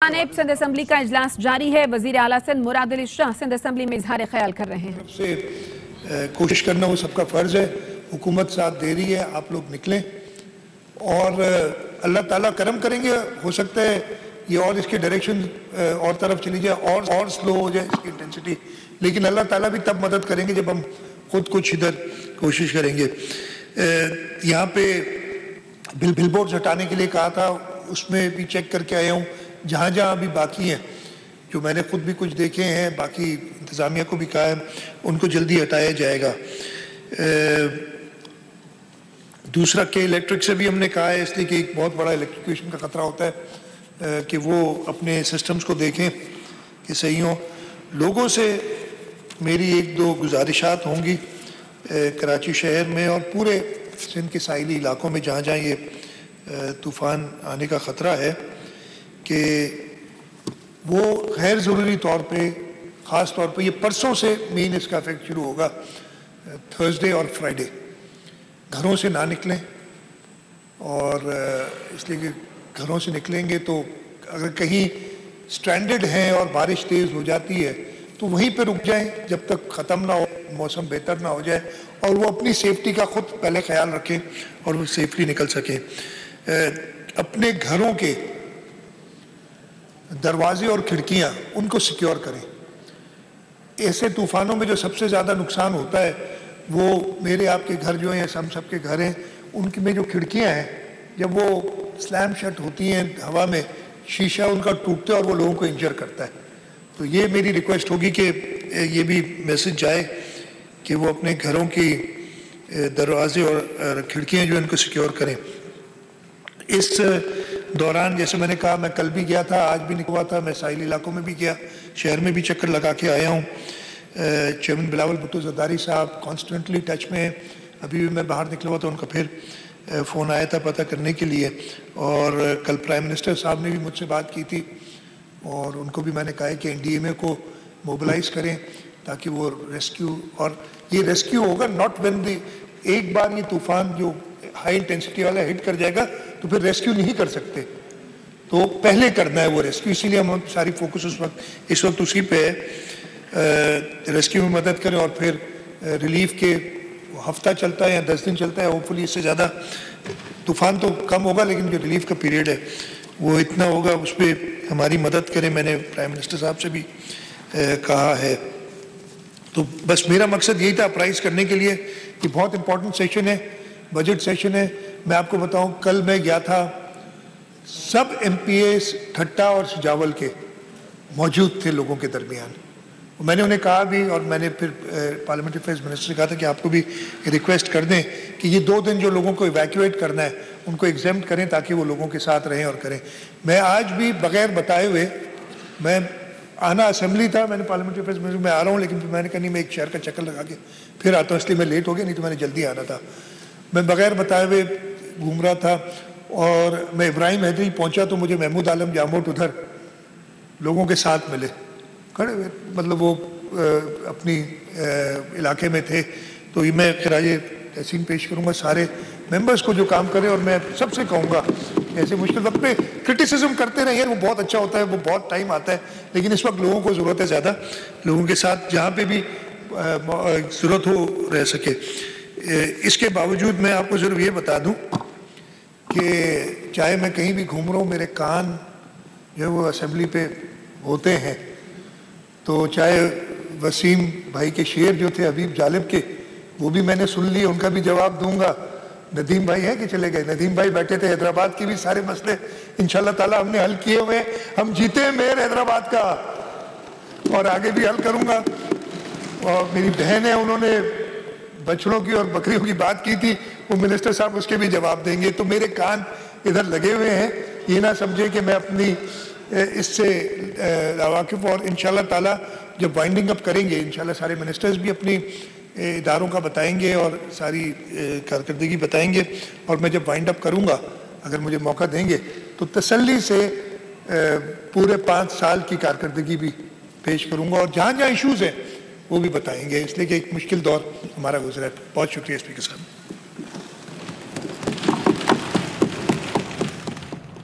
जनाब सिंध असम्बली का इजलास जारी है। वजीर आला सिंध मुराद अली शाह सिंध असम्बली में इजहार ख्याल कर रहे हैं। से कोशिश करना वो सबका फ़र्ज़ है। हुकूमत साथ दे रही है, आप लोग निकलें और अल्लाह ताला करम करेंगे। हो सकता है ये और इसके डायरेक्शन और तरफ चली जाए और स्लो हो जाए इसकी इंटेंसिटी, लेकिन अल्लाह ताला भी तब मदद करेंगे जब हम खुद कुछ इधर कोशिश करेंगे। यहाँ पे बिलबोर्ड हटाने के लिए कहा था, उसमें भी चेक करके आया हूँ। जहाँ जहाँ अभी बाकी हैं, जो मैंने खुद भी कुछ देखे हैं, बाकी इंतज़ामिया को भी कहा है, उनको जल्दी हटाया जाएगा। दूसरा के इलेक्ट्रिक से भी हमने कहा है, इसलिए कि एक बहुत बड़ा इलेक्ट्रिफिकेशन का ख़तरा होता है कि वो अपने सिस्टम्स को देखें कि सही हों। लोगों से मेरी एक दो गुजारिशात होंगी कराची शहर में और पूरे सिंध के साहिली इलाकों में जहाँ जहाँ ये तूफ़ान आने का ख़तरा है कि वो गैर ज़रूरी तौर पे, ख़ास तौर पे ये परसों से मेन इसका इफेक्ट शुरू होगा, थर्सडे और फ्राइडे, घरों से ना निकलें। और इसलिए कि घरों से निकलेंगे तो अगर कहीं स्ट्रैंडेड हैं और बारिश तेज़ हो जाती है तो वहीं पे रुक जाएं जब तक ख़त्म ना हो, मौसम बेहतर ना हो जाए, और वो अपनी सेफ्टी का ख़ुद पहले ख्याल रखें और वो सेफली निकल सकें। अपने घरों के दरवाजे और खिड़कियाँ उनको सिक्योर करें। ऐसे तूफ़ानों में जो सबसे ज़्यादा नुकसान होता है वो मेरे आपके घर जो हैं, हम सब के घर हैं, उनकी में जो खिड़कियाँ हैं जब वो स्लैम शट होती हैं हवा में, शीशा उनका टूटता है और वो लोगों को इंजर करता है। तो ये मेरी रिक्वेस्ट होगी कि ये भी मैसेज जाए कि वो अपने घरों की दरवाजे और खिड़कियाँ जो इनको सिक्योर करें। इस दौरान जैसे मैंने कहा, मैं कल भी गया था, आज भी निकला था, मैं साहिल इलाकों में भी गया, शहर में भी चक्कर लगा के आया हूँ। चेयरमैन बिलावल भुट्टो ज़रदारी साहब कॉन्स्टेंटली टच में हैं। अभी भी मैं बाहर निकला हुआ था, उनका फिर फ़ोन आया था पता करने के लिए, और कल प्राइम मिनिस्टर साहब ने भी मुझसे बात की थी और उनको भी मैंने कहा है कि NDMA को मोबिलाइज़ करें ताकि वो रेस्क्यू, और ये रेस्क्यू होगा नॉट व्हेन द एक बार ये तूफ़ान जो हाई इंटेंसिटी वाला हिट कर जाएगा तो फिर रेस्क्यू नहीं कर सकते, तो पहले करना है वो रेस्क्यू। इसीलिए हम सारी फोकस इस वक्त उसी पे है, रेस्क्यू में मदद करें और फिर रिलीफ के हफ्ता चलता है या 10 दिन चलता है, होपफुली इससे ज़्यादा तूफ़ान तो कम होगा, लेकिन जो रिलीफ का पीरियड है वो इतना होगा, उस पर हमारी मदद करें। मैंने प्राइम मिनिस्टर साहब से भी कहा है। तो बस मेरा मकसद यही था अप्राइज़ करने के लिए कि बहुत इंपॉर्टेंट सेशन है, बजट सेशन है। मैं आपको बताऊं, कल मैं गया था, सब MPAs ठट्टा और सजावल के मौजूद थे लोगों के दरमियान। मैंने उन्हें कहा भी, और मैंने फिर पार्लियामेंट्री अफेयर्स मिनिस्टर से कहा था कि आपको भी रिक्वेस्ट कर दें कि ये 2 दिन जो लोगों को इवैक्यूएट करना है उनको एग्जेम्प्ट करें ताकि वो लोगों के साथ रहें और करें। मैं आज भी बगैर बताए हुए, मैं आना असेंबली था, मैंने पार्लियामेंट्री अफेयर्स मिनिस्टर में आ रहा हूँ, लेकिन फिर मैंने कहा नहीं, मैं एक शहर का चक्कर लगा के फिर आता हूँ, इसलिए मैं लेट हो गया, नहीं तो मैंने जल्दी आना था। मैं बगैर बताए हुए घूम रहा था और मैं इब्राहिम हैदरी पहुंचा तो मुझे महमूद आलम जामोट उधर लोगों के साथ मिले, खड़े हुए, मतलब वो अपनी इलाके में थे। तो ये मैं खिराज तहसीन पेश करूंगा सारे मेंबर्स को जो काम करें, और मैं सबसे कहूँगा ऐसे मुश्किल वक्त पे क्रिटिसिज्म करते रहिए, वो बहुत अच्छा होता है, वो बहुत टाइम आता है, लेकिन इस वक्त लोगों को ज़रूरत है ज़्यादा लोगों के साथ जहाँ पे भी ज़रूरत हो रह सके। इसके बावजूद मैं आपको ज़रूर ये बता दूं कि चाहे मैं कहीं भी घूम रहा हूँ, मेरे कान जो वो असेंबली पे होते हैं, तो चाहे वसीम भाई के शेर जो थे हबीब जालिब के, वो भी मैंने सुन लिए, उनका भी जवाब दूंगा। नदीम भाई है कि चले गए, नदीम भाई बैठे थे, हैदराबाद के भी सारे मसले इंशाल्लाह ताला हमने हल किए हुए, हम जीते हैं मेयर हैदराबाद का, और आगे भी हल करूंगा। और मेरी बहन है, उन्होंने बछड़ों की और बकरियों की बात की थी, वो मिनिस्टर साहब उसके भी जवाब देंगे। तो मेरे कान इधर लगे हुए हैं, ये ना समझे कि मैं अपनी इससे वाकिफ, और इंशाल्लाह ताला जब वाइंडिंग अप करेंगे, इंशाल्लाह सारे मिनिस्टर्स भी अपनी इदारों का बताएंगे और सारी कारकर्दगी बताएंगे, और मैं जब वाइंड अप करूँगा, अगर मुझे मौका देंगे तो तसल्ली से पूरे 5 साल की कारकर्दगी भी पेश करूँगा, और जहाँ जहाँ इशूज़ हैं वो भी बताएंगे, इसलिए कि एक मुश्किल दौर हमारा गुजरा है। बहुत शुक्रिया स्पीकर साहब।